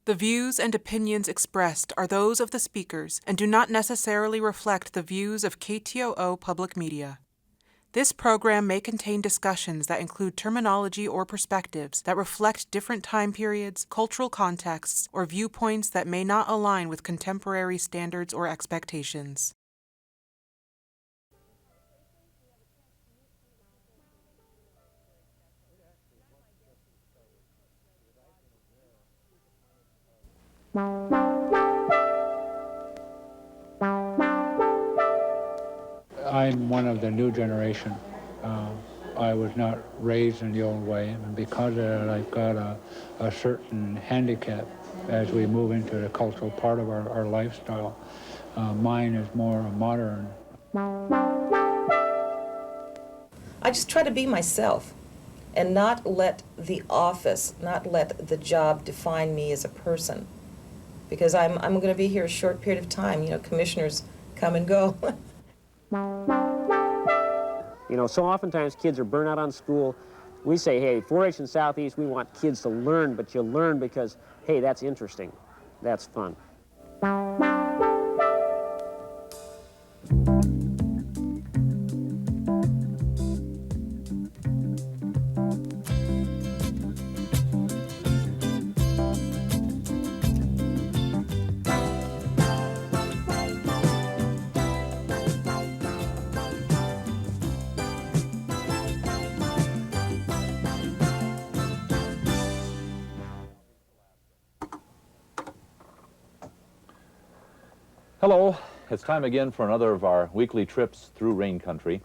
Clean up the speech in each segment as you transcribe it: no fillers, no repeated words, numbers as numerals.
The views and opinions expressed are those of the speakers and do not necessarily reflect the views of KTOO Public Media. This program may contain discussions that include terminology or perspectives that reflect different time periods, cultural contexts, or viewpoints that may not align with contemporary standards or expectations. I'm one of the new generation. I was not raised in the old way, and because of that, I've got a certain handicap as we move into the cultural part of our lifestyle. Mine is more modern. I just try to be myself and not let the office, not let the job define me as a person. Because I'm going to be here a short period of time. You know, commissioners come and go. You know, so oftentimes kids are burnt out on school. We say, hey, 4-H in Southeast, we want kids to learn, but you learn because, hey, that's interesting. That's fun. Hello, it's time again for another of our weekly trips through rain country.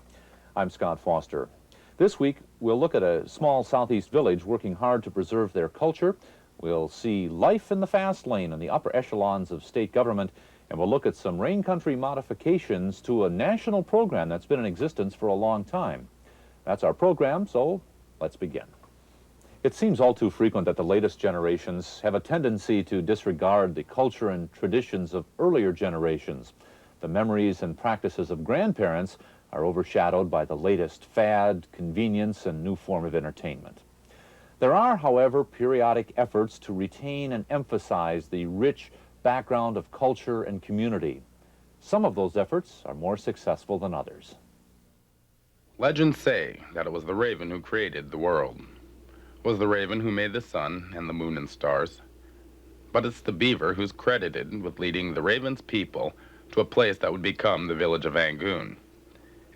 I'm Scott Foster. This week, we'll look at a small southeast village working hard to preserve their culture. We'll see life in the fast lane in the upper echelons of state government, and we'll look at some rain country modifications to a national program that's been in existence for a long time. That's our program, so let's begin. It seems all too frequent that the latest generations have a tendency to disregard the culture and traditions of earlier generations. The memories and practices of grandparents are overshadowed by the latest fad, convenience, and new form of entertainment. There are, however, periodic efforts to retain and emphasize the rich background of culture and community. Some of those efforts are more successful than others. Legends say that it was the raven who created the world. It was the raven who made the sun and the moon and stars. But it's the beaver who's credited with leading the raven's people to a place that would become the village of Angoon.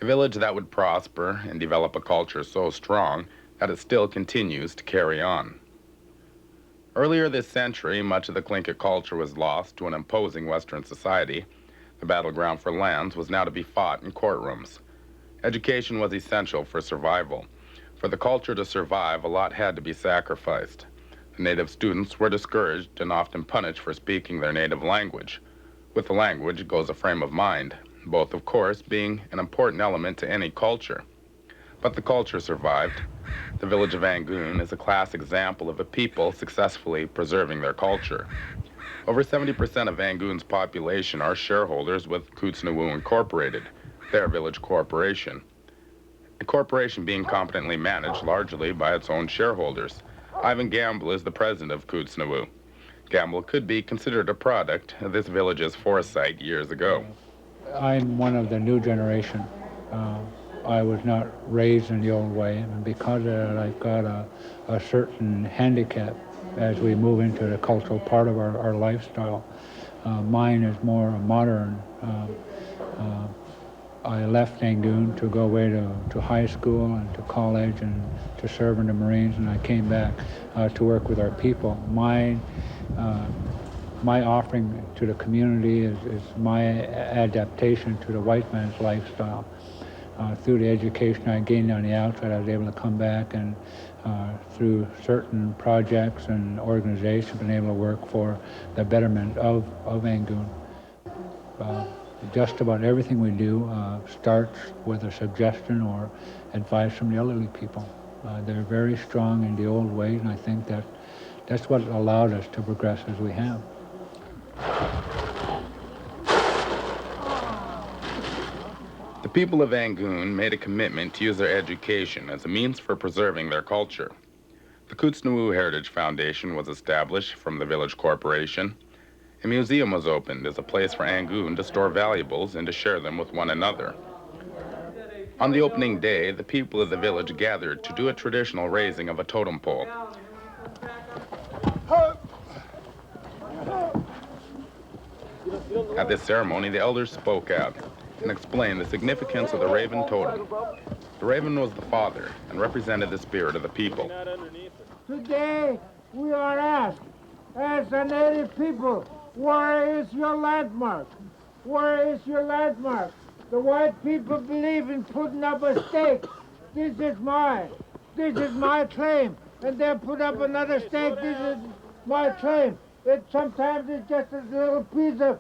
A village that would prosper and develop a culture so strong that it still continues to carry on. Earlier this century, much of the Tlingit culture was lost to an imposing Western society. The battleground for lands was now to be fought in courtrooms. Education was essential for survival. For the culture to survive, a lot had to be sacrificed. The native students were discouraged and often punished for speaking their native language. With the language goes a frame of mind, both, of course, being an important element to any culture. But the culture survived. The village of Angoon is a class example of a people successfully preserving their culture. Over 70% of Angoon's population are shareholders with Kootznoowoo Incorporated, their village corporation. The corporation being competently managed largely by its own shareholders. Ivan Gamble is the president of Kootznoowoo. Gamble could be considered a product of this village's foresight years ago. I'm one of the new generation. I was not raised in the old way, and because of that, I've got a certain handicap as we move into the cultural part of our lifestyle. Mine is more modern. I left Angoon to go away to high school and to college and to serve in the Marines, and I came back to work with our people. My offering to the community is my adaptation to the white man's lifestyle. Through the education I gained on the outside, I was able to come back and through certain projects and organizations, been able to work for the betterment of Angoon. Just about everything we do starts with a suggestion or advice from the elderly people. They're very strong in the old ways, and I think that's what allowed us to progress as we have. The people of Angoon made a commitment to use their education as a means for preserving their culture. The Kootznoowoo Heritage Foundation was established from the village corporation. A museum was opened as a place for Angoon to store valuables and to share them with one another. On the opening day, the people of the village gathered to do a traditional raising of a totem pole. At this ceremony, the elders spoke out and explained the significance of the raven totem. The raven was the father and represented the spirit of the people. Today, we are asked, as a native people, where is your landmark? Where is your landmark? The white people believe in putting up a stake. This is my claim. And they put up another stake. This is my claim. Sometimes it's just a little piece of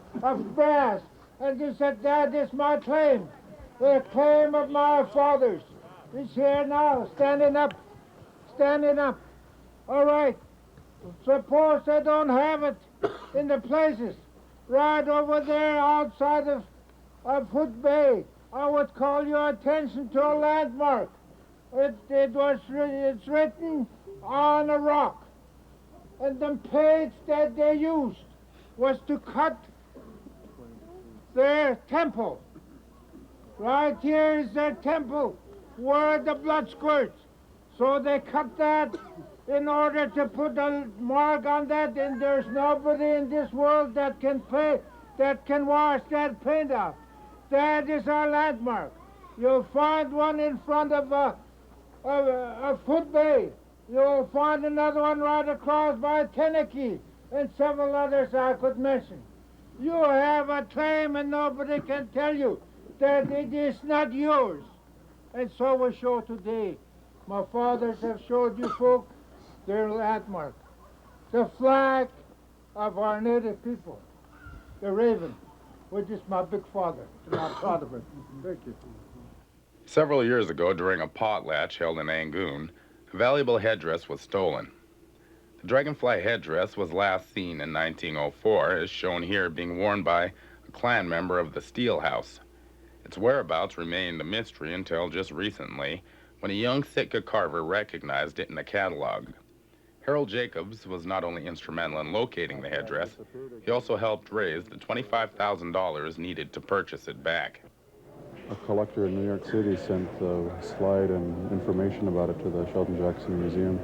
brass. And they said, that is my claim. The claim of my fathers is here now, standing up. Standing up. All right. Suppose they don't have it in the places. Right over there outside of Hood Bay, I would call your attention to a landmark. It's written on a rock. And the plates that they used was to cut their temple. Right here is their temple, where the blood squirts. So they cut that in order to put a mark on that, and there's nobody in this world that can wash that paint off. That is our landmark. You'll find one in front of Foot Bay. You'll find another one right across by Tennessee, and several others I could mention. You have a claim, and nobody can tell you that it is not yours. And so we show today. My fathers have showed you folk their landmark, the flag of our native people, the raven, which is my big father, and I'm proud of it. Thank you. Several years ago, during a potlatch held in Angoon, a valuable headdress was stolen. The dragonfly headdress was last seen in 1904, as shown here being worn by a clan member of the Steel House. Its whereabouts remained a mystery until just recently, when a young Sitka carver recognized it in a catalog. Harold Jacobs was not only instrumental in locating the headdress, he also helped raise the $25,000 needed to purchase it back. A collector in New York City sent the slide and information about it to the Sheldon Jackson Museum.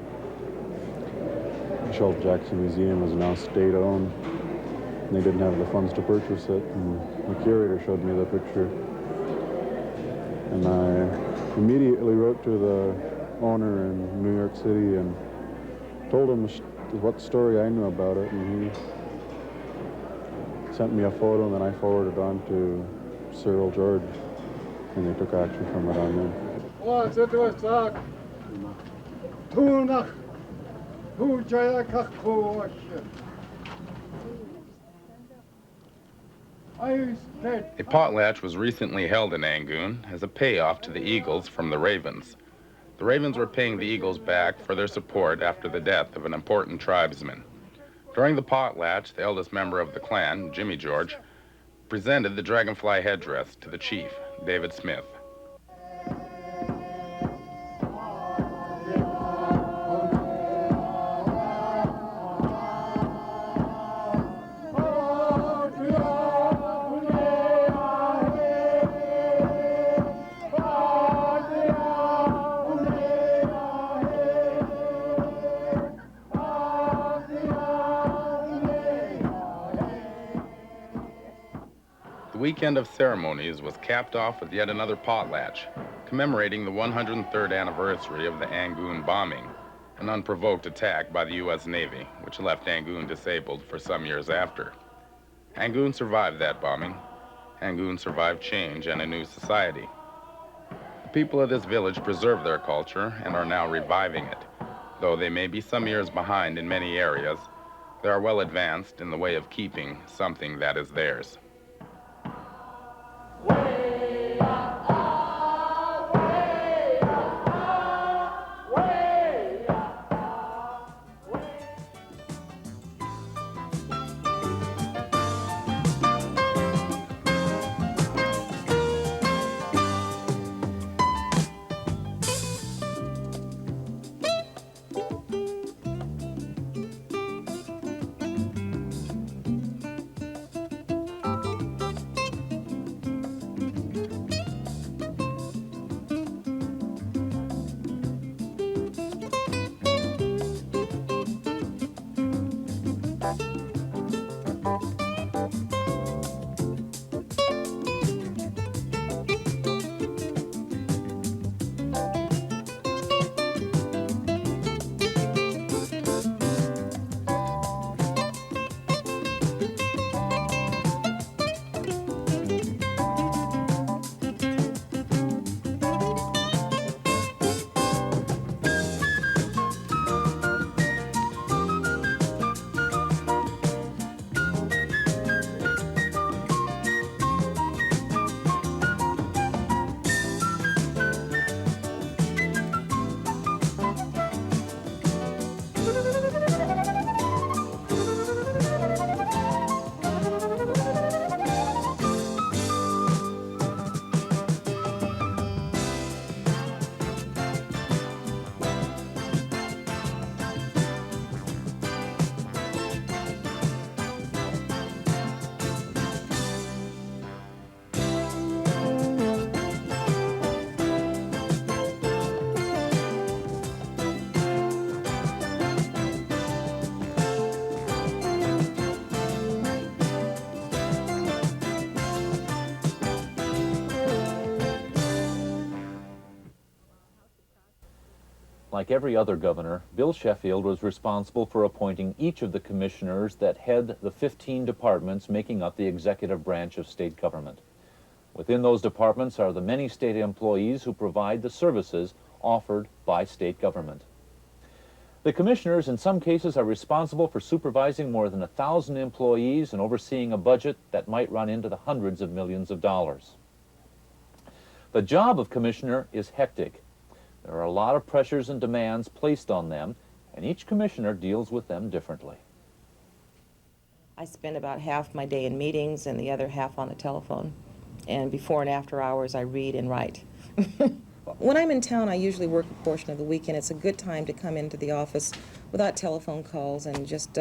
The Sheldon Jackson Museum is now state-owned, and they didn't have the funds to purchase it, and the curator showed me the picture. And I immediately wrote to the owner in New York City and told him what story I knew about it, and he sent me a photo, and then I forwarded it on to Cyril George, and they took action from it on them. A potlatch was recently held in Angoon as a payoff to the Eagles from the Ravens. The Ravens were paying the Eagles back for their support after the death of an important tribesman. During the potlatch, the eldest member of the clan, Jimmy George, presented the dragonfly headdress to the chief, David Smith. The weekend of ceremonies was capped off with yet another potlatch, commemorating the 103rd anniversary of the Angoon bombing, an unprovoked attack by the U.S. Navy, which left Angoon disabled for some years after. Angoon survived that bombing. Angoon survived change and a new society. The people of this village preserve their culture and are now reviving it. Though they may be some years behind in many areas, they are well advanced in the way of keeping something that is theirs. Like every other governor, Bill Sheffield was responsible for appointing each of the commissioners that head the 15 departments making up the executive branch of state government. Within those departments are the many state employees who provide the services offered by state government. The commissioners in some cases are responsible for supervising more than 1,000 employees and overseeing a budget that might run into the hundreds of millions of dollars. The job of commissioner is hectic. There are a lot of pressures and demands placed on them, and each commissioner deals with them differently. I spend about half my day in meetings and the other half on the telephone. And before and after hours, I read and write. When I'm in town, I usually work a portion of the weekend. It's a good time to come into the office without telephone calls and just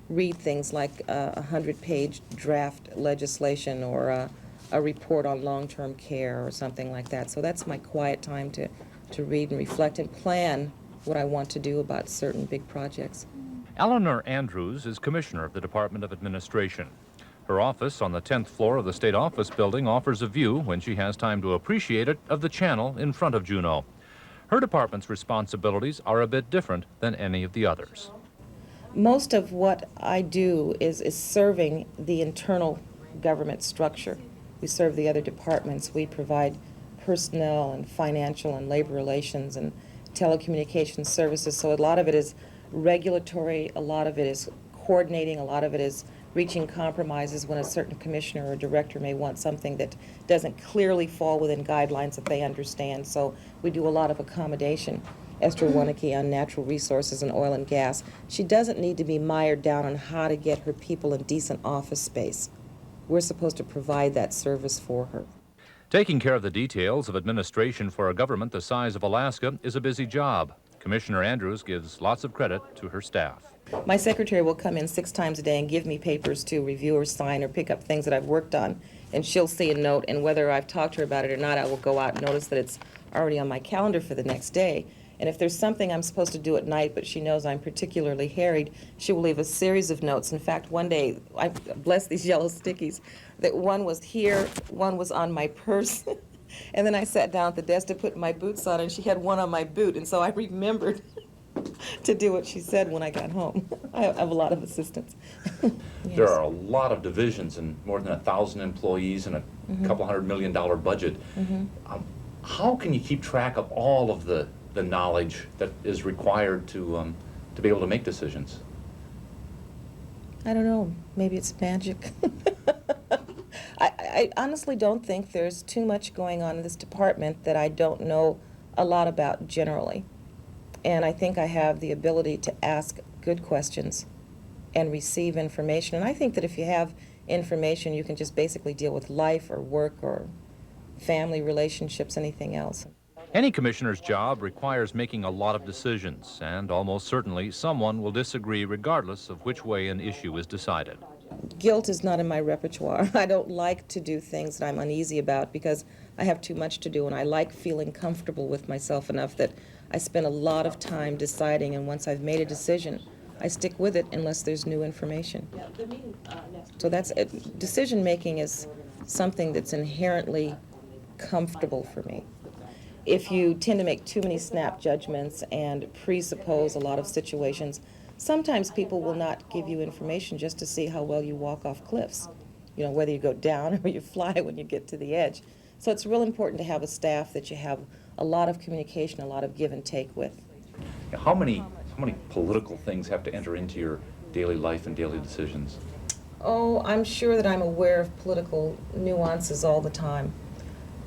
read things like a 100-page draft legislation or a report on long-term care or something like that. So that's my quiet time to read and reflect and plan what I want to do about certain big projects. Elenore Andrews is commissioner of the Department of Administration. Her office on the 10th floor of the State Office Building offers a view, when she has time to appreciate it, of the channel in front of Juneau. Her department's responsibilities are a bit different than any of the others. Most of what I do is serving the internal government structure. We serve the other departments. We provide personnel and financial and labor relations and telecommunications services. So a lot of it is regulatory, a lot of it is coordinating, a lot of it is reaching compromises when a certain commissioner or director may want something that doesn't clearly fall within guidelines that they understand. So we do a lot of accommodation. Esther Warnicki on natural resources and oil and gas. She doesn't need to be mired down on how to get her people in decent office space. We're supposed to provide that service for her. Taking care of the details of administration for a government the size of Alaska is a busy job. Commissioner Andrews gives lots of credit to her staff. My secretary will come in 6 times a day and give me papers to review or sign or pick up things that I've worked on. And she'll see a note, and whether I've talked to her about it or not, I will go out and notice that it's already on my calendar for the next day. And if there's something I'm supposed to do at night, but she knows I'm particularly harried, she will leave a series of notes. In fact, one day, I bless these yellow stickies, that one was here, one was on my purse, and then I sat down at the desk to put my boots on, and she had one on my boot, and so I remembered to do what she said when I got home. I have a lot of assistants. Yes. There are a lot of divisions and more than 1,000 employees and a couple $100 million budget. How can you keep track of all of the knowledge that is required to be able to make decisions? I don't know. Maybe it's magic. I honestly don't think there's too much going on in this department that I don't know a lot about generally. And I think I have the ability to ask good questions and receive information. And I think that if you have information, you can just basically deal with life or work or family relationships, anything else. Any commissioner's job requires making a lot of decisions, and almost certainly someone will disagree regardless of which way an issue is decided. Guilt is not in my repertoire. I don't like to do things that I'm uneasy about because I have too much to do, and I like feeling comfortable with myself enough that I spend a lot of time deciding, and once I've made a decision, I stick with it unless there's new information. So decision-making is something that's inherently comfortable for me. If you tend to make too many snap judgments and presuppose a lot of situations, sometimes people will not give you information just to see how well you walk off cliffs. You know, whether you go down or you fly when you get to the edge. So it's real important to have a staff that you have a lot of communication, a lot of give and take with. How many political things have to enter into your daily life and daily decisions? Oh, I'm sure that I'm aware of political nuances all the time.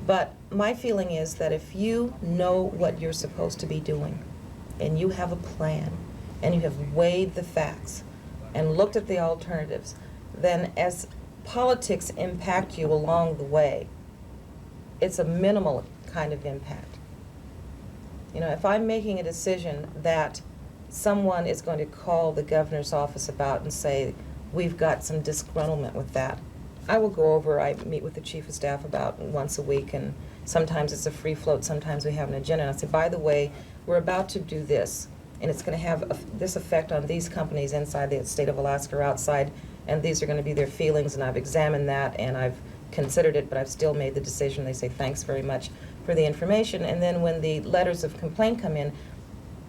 But my feeling is that if you know what you're supposed to be doing, and you have a plan, and you have weighed the facts, and looked at the alternatives, then as politics impact you along the way, it's a minimal kind of impact. You know, if I'm making a decision that someone is going to call the governor's office about and say, we've got some disgruntlement with that, I will go over, I meet with the chief of staff about once a week, and sometimes it's a free float, sometimes we have an agenda, and I say, by the way, we're about to do this, and it's going to have this effect on these companies inside the state of Alaska or outside, and these are going to be their feelings, and I've examined that, and I've considered it, but I've still made the decision. They say, thanks very much for the information, and then when the letters of complaint come in,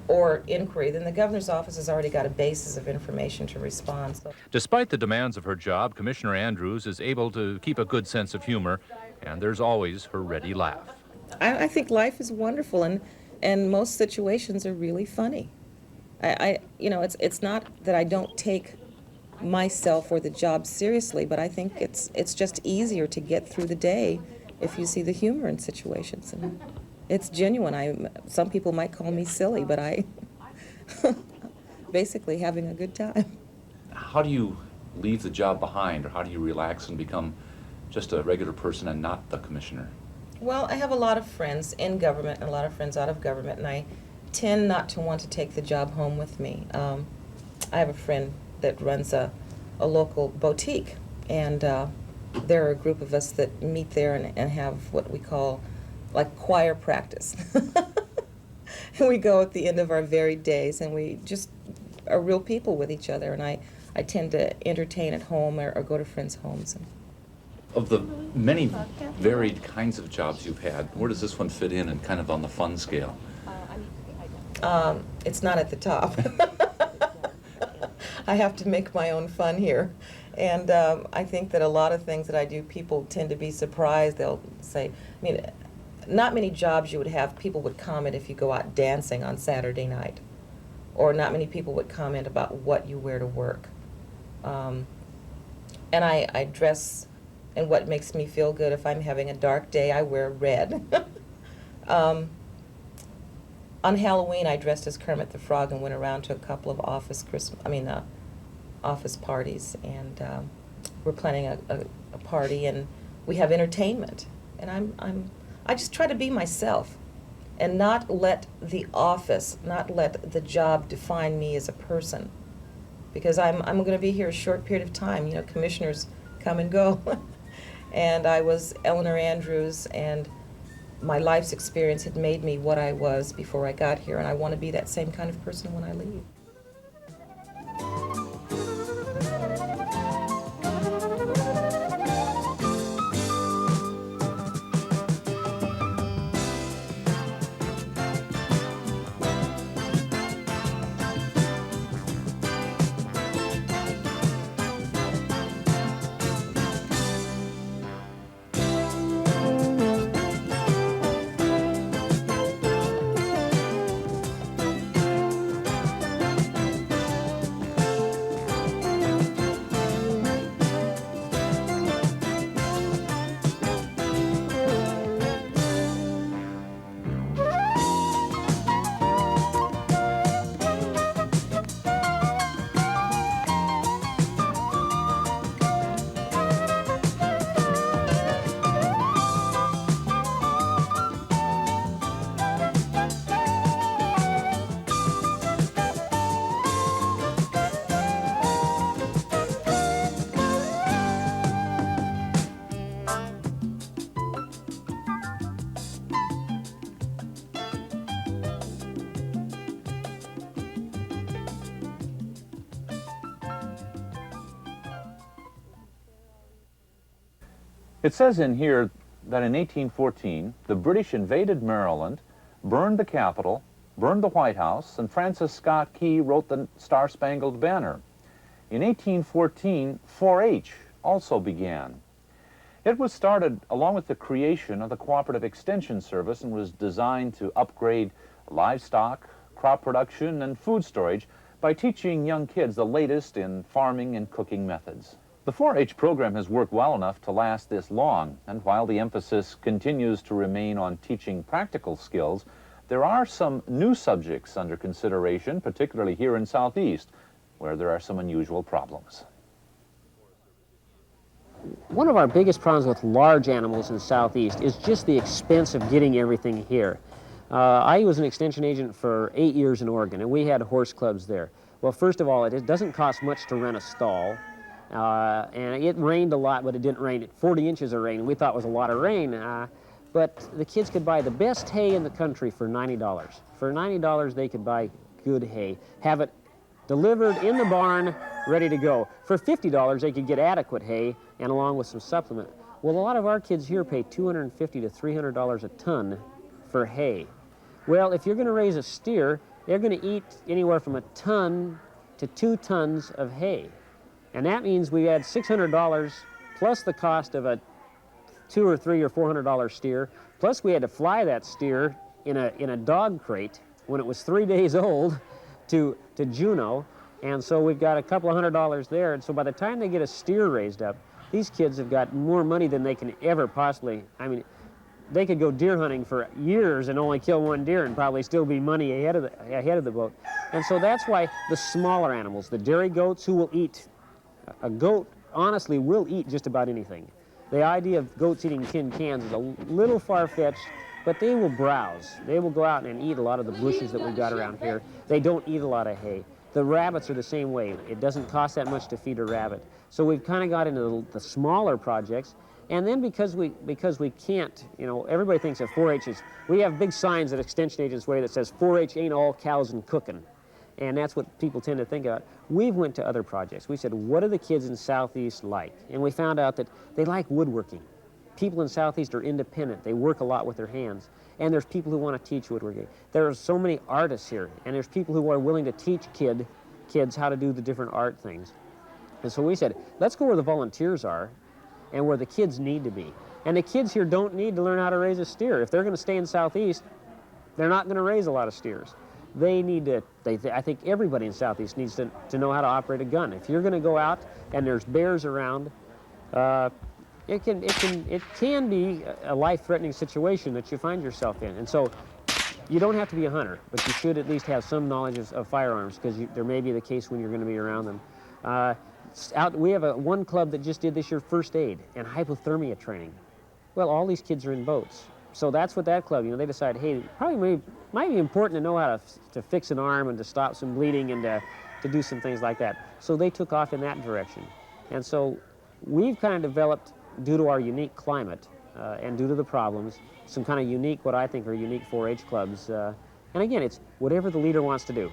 or inquiry, then the governor's office has already got a basis of information to respond. So. Despite the demands of her job, Commissioner Andrews is able to keep a good sense of humor, and there's always her ready laugh. I think life is wonderful, and most situations are really funny. You know, it's not that I don't take myself or the job seriously, but I think it's just easier to get through the day if you see the humor in situations. And it's genuine. Some people might call me silly, but I basically having a good time. How do you leave the job behind, or how do you relax and become just a regular person and not the commissioner? Well, I have a lot of friends in government and a lot of friends out of government, and I tend not to want to take the job home with me. I have a friend that runs a local boutique, and there are a group of us that meet there and have what we call like choir practice. And we go at the end of our varied days, and we just are real people with each other, and I tend to entertain at home or go to friends' homes. Of the many varied kinds of jobs you've had, where does this one fit in and kind of on the fun scale? It's not at the top. I have to make my own fun here. And I think that a lot of things that I do, people tend to be surprised. They'll say, I mean, not many jobs you would have, people would comment if you go out dancing on Saturday night. Or not many people would comment about what you wear to work. And I dress in what makes me feel good. If I'm having a dark day, I wear red. On Halloween, I dressed as Kermit the Frog and went around to a couple of office parties, and we're planning a party, and we have entertainment, and I just try to be myself, and not let the office, not let the job define me as a person, because I'm going to be here a short period of time. You know, commissioners come and go, and I was Elenore Andrews, and my life's experience had made me what I was before I got here, and I want to be that same kind of person when I leave. It says in here that in 1814, the British invaded Maryland, burned the Capitol, burned the White House, and Francis Scott Key wrote the Star-Spangled Banner. In 1814, 4-H also began. It was started along with the creation of the Cooperative Extension Service and was designed to upgrade livestock, crop production, and food storage by teaching young kids the latest in farming and cooking methods. The 4-H program has worked well enough to last this long, and while the emphasis continues to remain on teaching practical skills, there are some new subjects under consideration, particularly here in Southeast, where there are some unusual problems. One of our biggest problems with large animals in Southeast is just the expense of getting everything here. I was an extension agent for 8 years in Oregon, and we had horse clubs there. Well, first of all, it doesn't cost much to rent a stall, and it rained a lot, but it didn't rain. 40 inches of rain, we thought was a lot of rain, but the kids could buy the best hay in the country for $90. For $90, they could buy good hay, have it delivered in the barn, ready to go. For $50, they could get adequate hay, and along with some supplement. Well, a lot of our kids here pay $250 to $300 a ton for hay. Well, if you're going to raise a steer, they're going to eat anywhere from a ton to 2 tons of hay. And that means we add $600 plus the cost of a $200 or $300 or $400 steer, plus we had to fly that steer in a dog crate when it was 3 days old to Juneau, and so we've got a couple of $100 there, and so by the time they get a steer raised up, these kids have got more money than they can ever possibly, I mean, they could go deer hunting for years and only kill 1 deer and probably still be money ahead of the boat. And so that's why the smaller animals, the dairy goats who will eat, a goat honestly will eat just about anything. The idea of goats eating tin cans is a little far-fetched, but they will browse. They will go out and eat a lot of the bushes that we've got around here. They don't eat a lot of hay. The rabbits are the same way. It doesn't cost that much to feed a rabbit. So we've kind of got into the smaller projects, and then because we can't, you know, everybody thinks of 4-H is, we have big signs at Extension Agents Way that says 4-H ain't all cows and cooking. And that's what people tend to think about. We've went to other projects. We said, what do the kids in Southeast like? And we found out that they like woodworking. People in Southeast are independent. They work a lot with their hands. And there's people who want to teach woodworking. There are so many artists here, and there's people who are willing to teach kids how to do the different art things. And so we said, let's go where the volunteers are and where the kids need to be. And the kids here don't need to learn how to raise a steer. If they're going to stay in Southeast, they're not going to raise a lot of steers. They need to, I think everybody in Southeast needs to know how to operate a gun. If you're going to go out and there's bears around, it can be a life-threatening situation that you find yourself in. And so you don't have to be a hunter, but you should at least have some knowledge of firearms, because there may be the case when you're going to be around them. We have one club that just did this year first aid and hypothermia training. Well, all these kids are in boats. So that's what that club, you know, they decided, hey, probably might be important to know how to fix an arm and to stop some bleeding and to do some things like that. So they took off in that direction. And so we've kind of developed, due to our unique climate and due to the problems, some kind of unique, what I think are unique 4-H clubs. And again, it's whatever the leader wants to do.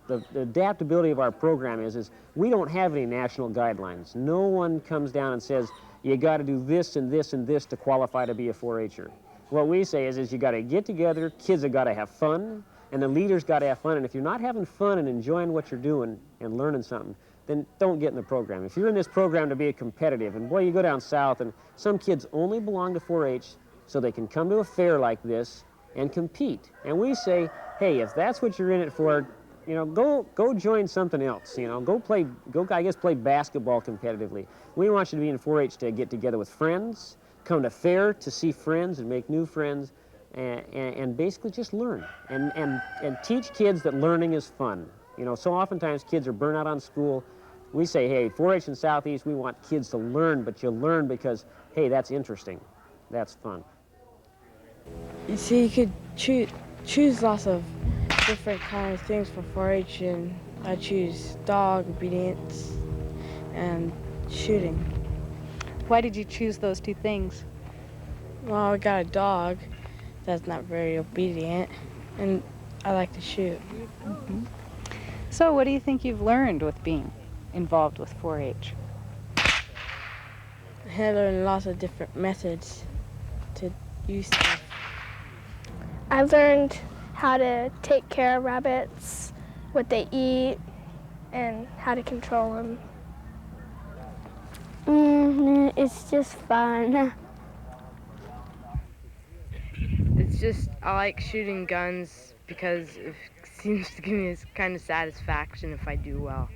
The adaptability of our program is we don't have any national guidelines. No one comes down and says, you got to do this and this and this to qualify to be a 4-H'er. What we say is you got to get together, kids have got to have fun, and the leaders got to have fun. And if you're not having fun and enjoying what you're doing and learning something, then don't get in the program. If you're in this program to be competitive, and boy, you go down south, and some kids only belong to 4-H so they can come to a fair like this and compete. And we say, hey, if that's what you're in it for, you know, go join something else. You know, go play basketball competitively. We want you to be in 4-H to get together with friends, come to fair to see friends and make new friends, and basically just learn and teach kids that learning is fun. You know, so oftentimes kids are burnt out on school. We say, hey, 4-H in Southeast, we want kids to learn, but you learn because, hey, that's interesting, that's fun. You see, you could choose lots of different kind of things for 4-H, and I choose dog, obedience, and shooting. Why did you choose those 2 things? Well, I got a dog that's not very obedient, and I like to shoot. Mm-hmm. So what do you think you've learned with being involved with 4-H? I learned lots of different methods to use stuff. I learned how to take care of rabbits, what they eat, and how to control them. It's just fun. It's just, I like shooting guns because it seems to give me this kind of satisfaction if I do well.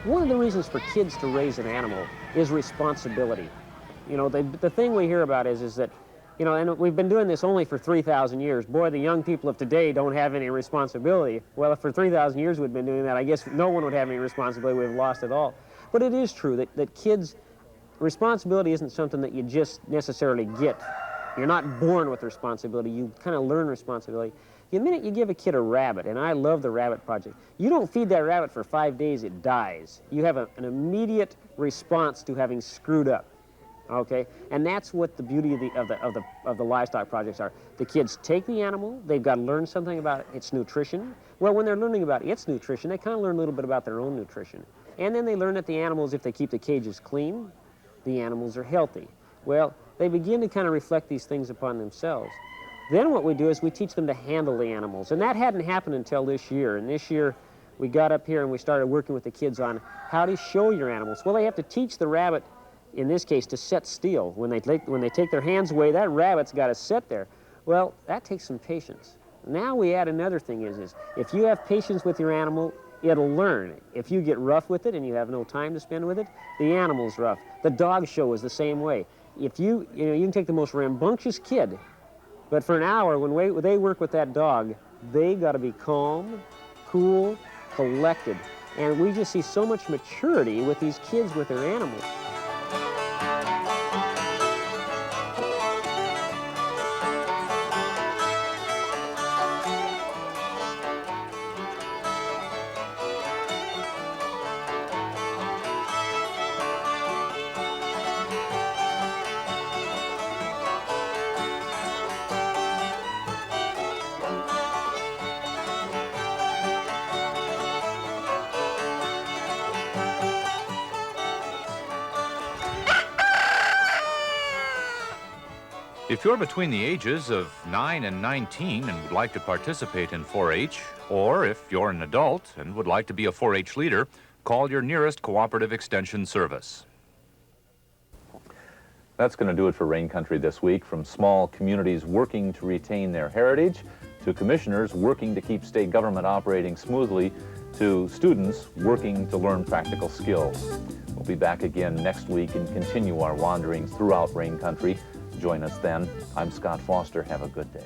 One of the reasons for kids to raise an animal is responsibility. You know, the thing we hear about is that, you know, and we've been doing this only for 3,000 years. Boy, the young people of today don't have any responsibility. Well, if for 3,000 years we'd been doing that, I guess no one would have any responsibility. We've lost it all. But it is true that kids, responsibility isn't something that you just necessarily get. You're not born with responsibility. You kind of learn responsibility. The minute you give a kid a rabbit, and I love the rabbit project, you don't feed that rabbit for 5 days, it dies. You have an immediate response to having screwed up, okay? And that's what the beauty of the livestock projects are. The kids take the animal, they've got to learn something about its nutrition. Well, when they're learning about its nutrition, they kind of learn a little bit about their own nutrition. And then they learn that the animals, if they keep the cages clean, the animals are healthy. Well, they begin to kind of reflect these things upon themselves. Then what we do is we teach them to handle the animals. And that hadn't happened until this year. And this year, we got up here and we started working with the kids on how to show your animals. Well, they have to teach the rabbit, in this case, to sit still. When they take their hands away, that rabbit's got to sit there. Well, that takes some patience. Now we add another thing is if you have patience with your animal, it'll learn. If you get rough with it and you have no time to spend with it, the animal's rough. The dog show is the same way. If you can take the most rambunctious kid, but for an hour, when they work with that dog, they got to be calm, cool, collected. And we just see so much maturity with these kids with their animals. If you're between the ages of 9 and 19 and would like to participate in 4-H, or if you're an adult and would like to be a 4-H leader, call your nearest cooperative extension service. That's going to do it for Rain Country this week. From small communities working to retain their heritage, to commissioners working to keep state government operating smoothly, to students working to learn practical skills. We'll be back again next week and continue our wanderings throughout Rain Country. Join us then. I'm Scott Foster. Have a good day.